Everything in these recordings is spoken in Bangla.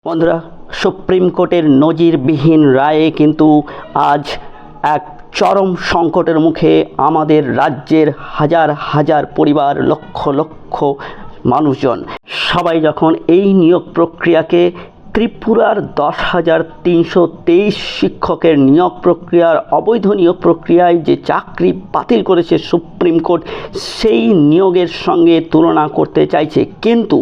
বন্ধুরা, সুপ্রিম কোর্টের নজিরবিহীন রায়ে কিন্তু আজ এক চরম সংকটের মুখে আমাদের রাজ্যের হাজার হাজার পরিবার, লক্ষ লক্ষ মানুষজন সবাই যখন এই নিয়োগ প্রক্রিয়াকে ত্রিপুরার 10,323 শিক্ষকের নিয়োগ প্রক্রিয়ার অবৈধ নিয়োগ প্রক্রিয়ায় যে চাকরি বাতিল করেছে সুপ্রিম কোর্ট, সেই নিয়োগের সঙ্গে তুলনা করতে চাইছে। কিন্তু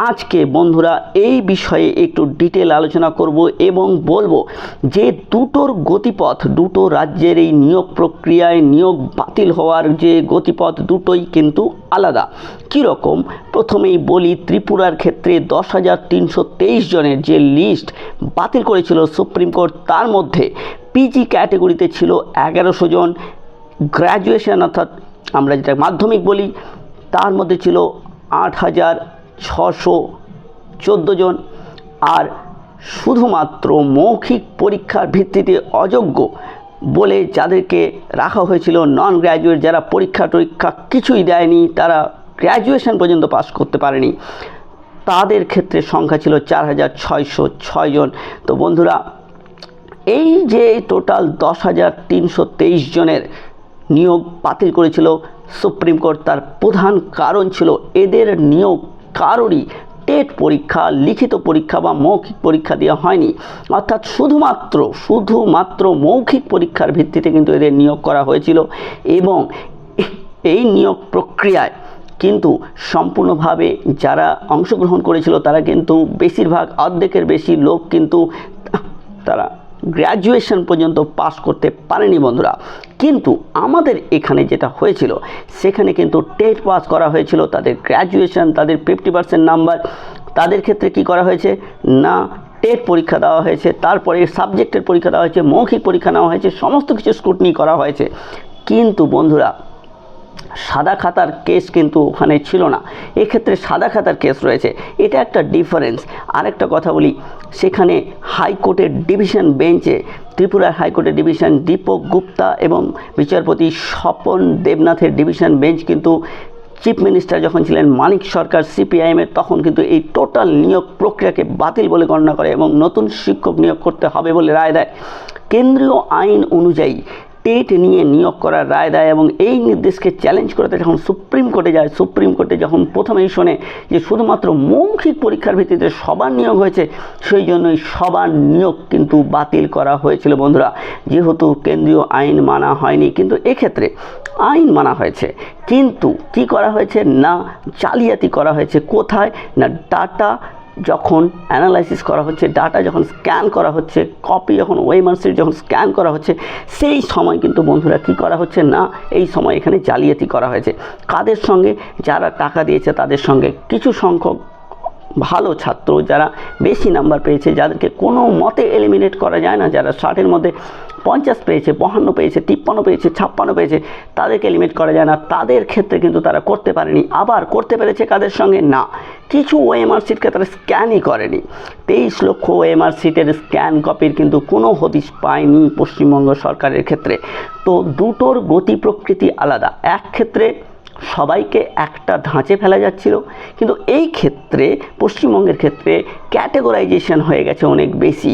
আজকে বন্ধুরা এই বিষয়ে একটু ডিটেল আলোচনা করব এবং বলবো যে দুটোর গতিপথ, দুটো রাজ্যের এই নিয়োগ প্রক্রিয়ায় নিয়োগ বাতিল হওয়ার যে গতিপথ দুটোই কিন্তু আলাদা। কীরকম প্রথমেই বলি, ত্রিপুরার ক্ষেত্রে 10,323 জনের যে লিস্ট বাতিল করেছিল সুপ্রিম কোর্ট, তার মধ্যে পিজি ক্যাটেগরিতে ছিল 1100 জন, গ্র্যাজুয়েশন অর্থাৎ আমরা যেটা মাধ্যমিক বলি তার মধ্যে ছিল 8,614 জন, আর শুধুমাত্র মৌখিক পরীক্ষার ভিত্তিতে অযোগ্য বলে যাদেরকে রাখা হয়েছিল, নন গ্র্যাজুয়েট, যারা পরীক্ষা টরীক্ষা কিছুই দেয়নি, তারা গ্র্যাজুয়েশন পর্যন্ত পাস করতে পারেনি, তাদের ক্ষেত্রে সংখ্যা ছিল 4,606 জন। তো বন্ধুরা, এই যে টোটাল 10,323 জনের নিয়োগ বাতিল করেছিল সুপ্রিম কোর্ট, তার প্রধান কারণ ছিল এদের নিয়োগ কারোরই টেট পরীক্ষা, লিখিত পরীক্ষা বা মৌখিক পরীক্ষা দেওয়া হয়নি, অর্থাৎ শুধুমাত্র মৌখিক পরীক্ষার ভিত্তিতে কিন্তু এদের নিয়োগ করা হয়েছিল। এবং এই নিয়োগ প্রক্রিয়ায় কিন্তু সম্পূর্ণভাবে যারা অংশগ্রহণ করেছিল তারা কিন্তু বেশিরভাগ, অর্ধেকের বেশি লোক কিন্তু তারা গ্র্যাজুয়েশন পর্যন্ত পাস করতে পারেনি বন্ধুরা। কিন্তু আমাদের এখানে যেটা হয়েছিল, সেখানে কিন্তু টেট পাস করা হয়েছিল, তাদের গ্র্যাজুয়েশন, তাদের 50% নাম্বার, তাদের ক্ষেত্রে কি করা হয়েছে না, টেট পরীক্ষা দেওয়া হয়েছে, তারপরে সাবজেক্টের পরীক্ষা দেওয়া হয়েছে, মৌখিক পরীক্ষা নেওয়া হয়েছে, সমস্ত কিছু স্ক্রুটনি করা হয়েছে। কিন্তু বন্ধুরা, সাদা খাতার কেস কিন্তু ওখানে ছিল না, এক্ষেত্রে সাদা খাতার কেস রয়েছে, এটা একটা ডিফারেন্স। আরেকটা কথা বলি, সেখানে হাইকোর্টের ডিভিশন বেঞ্চে, ত্রিপুরার হাইকোর্টের ডিভিশন দীপক গুপ্তা এবং বিচারপতি স্বপন দেবনাথের ডিভিশন বেঞ্চ কিন্তু চিফ মিনিস্টার যখন ছিলেন মানিক সরকার সিপিআইএমের, তখন কিন্তু এই টোটাল নিয়োগ প্রক্রিয়াকে বাতিল বলে গণনা করে এবং নতুন শিক্ষক নিয়োগ করতে হবে বলে রায় দেয়। কেন্দ্রীয় আইন অনুযায়ী টেট নিয়ে নিয়োগ করার রায় দেয় এবং এই নির্দেশকে চ্যালেঞ্জ করতে যখন সুপ্রিম কোর্টে যায়, সুপ্রিম কোর্টে যখন প্রথমেই শোনে যে শুধুমাত্র মৌখিক পরীক্ষার ভিত্তিতে সবার নিয়োগ হয়েছে, সেই জন্যই সবার নিয়োগ কিন্তু বাতিল করা হয়েছিল বন্ধুরা। যেহেতু কেন্দ্রীয় আইন মানা হয়নি, কিন্তু এক্ষেত্রে আইন মানা হয়েছে, কিন্তু কি করা হয়েছে না, জালিয়াতি করা হয়েছে। কোথায় না, ডাটা যখন অ্যানালাইসিস করা হচ্ছে, ডাটা যখন স্ক্যান করা হচ্ছে, কপি যখন ওএমআরসির যখন স্ক্যান করা হচ্ছে, সেই সময় কিন্তু বন্ধুরা কি করা হচ্ছে না, এই সময় এখানে জালিয়াতি করা হয়েছে। কাদের সঙ্গে? যারা টাকা দিয়েছে তাদের সঙ্গে। কিছু সংখ্যক ভালো ছাত্র যারা বেশি নাম্বার পেয়েছে, যাদেরকে কোনো মতে এলিমিনেট করা যায় না, যারা 60-এর মধ্যে 50 পেয়েছে, 52 পেয়েছে, 53 পেয়েছে, 56 পেয়েছে, তাদেরকে এলিমিনেট করা যায় না, তাদের ক্ষেত্রে কিন্তু তারা করতে পারেনি। আবার করতে পেরেছে কাদের সঙ্গে না, কিছু ওএমআর সিটকে তারা স্ক্যানই করেনি। 23 লক্ষ ওএমআর সিটের স্ক্যান কপির কিন্তু কোনো হদিশ পায়নি পশ্চিমবঙ্গ সরকারের ক্ষেত্রে। তো দুটোর গতি প্রকৃতি আলাদা। এক ক্ষেত্রে সবাইকে একটা ধাঁচে ফেলা যাচ্ছিল, কিন্তু এই ক্ষেত্রে পশ্চিমবঙ্গের ক্ষেত্রে ক্যাটেগরাইজেশন হয়ে গেছে অনেক বেশি,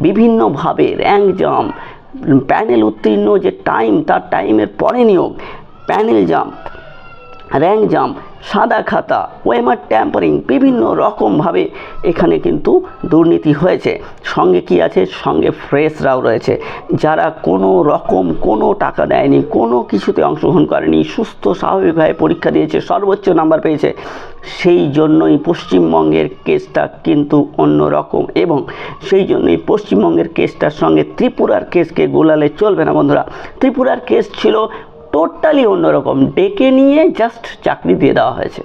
বিভিন্নভাবে র্যাঙ্ক জাম্প, প্যানেল উত্তীর্ণ যে টাইম, তার টাইমের পরে নিয়োগ, প্যানেল জাম্প, র্যাঙ্ক জাম্প, সাদা খাতা, ওএমআর ট্যাম্পারিং, বিভিন্ন রকমভাবে এখানে কিন্তু দুর্নীতি হয়েছে। সঙ্গে কি আছে? সঙ্গে ফ্রেশরাও রয়েছে, যারা কোনো রকম কোনো টাকা দেয়নি, কোনো কিছুতে অংশগ্রহণ করেনি, সুস্থ স্বাভাবিকভাবে পরীক্ষা দিয়েছে, সর্বোচ্চ নাম্বার পেয়েছে। সেই জন্যই পশ্চিমবঙ্গের কেসটা কিন্তু অন্য রকম, এবং সেই জন্যই পশ্চিমবঙ্গের কেসটার সঙ্গে ত্রিপুরার কেসকে গোলালে চলবে না বন্ধুরা। ত্রিপুরার কেস ছিল টোটালি অন্যরকম, ডেকে নিয়ে জাস্ট চাকরি দিয়ে দেওয়া হয়েছে,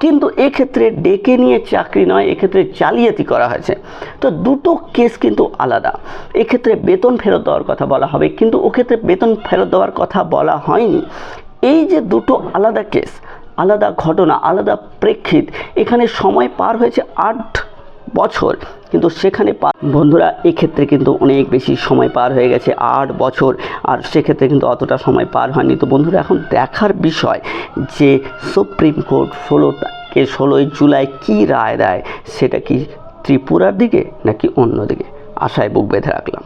কিন্তু এক্ষেত্রে ডেকে নিয়ে চাকরি নয়, এক্ষেত্রে জালিয়াতি করা হয়েছে। তো দুটো কেস কিন্তু আলাদা। এক্ষেত্রে বেতন ফেরত দেওয়ার কথা বলা হবে, কিন্তু ওক্ষেত্রে বেতন ফেরত দেওয়ার কথা বলা হয়নি। এই যে দুটো আলাদা কেস, আলাদা ঘটনা, আলাদা প্রেক্ষিত, এখানে সময় পার হয়েছে 8 বছর, কিন্তু সেখানে বন্ধুরা এক্ষেত্রে কিন্তু অনেক বেশি সময় পার হয়ে গেছে, 8 বছর, আর সেক্ষেত্রে কিন্তু অতটা সময় পার হয়নি। তো বন্ধুরা, এখন দেখার বিষয় যে সুপ্রিম কোর্ট 16ই জুলাই কী রায় দেয়, সেটা কি ত্রিপুরার দিকে নাকি অন্য দিকে, আশায় বুক বেঁধে রাখলাম।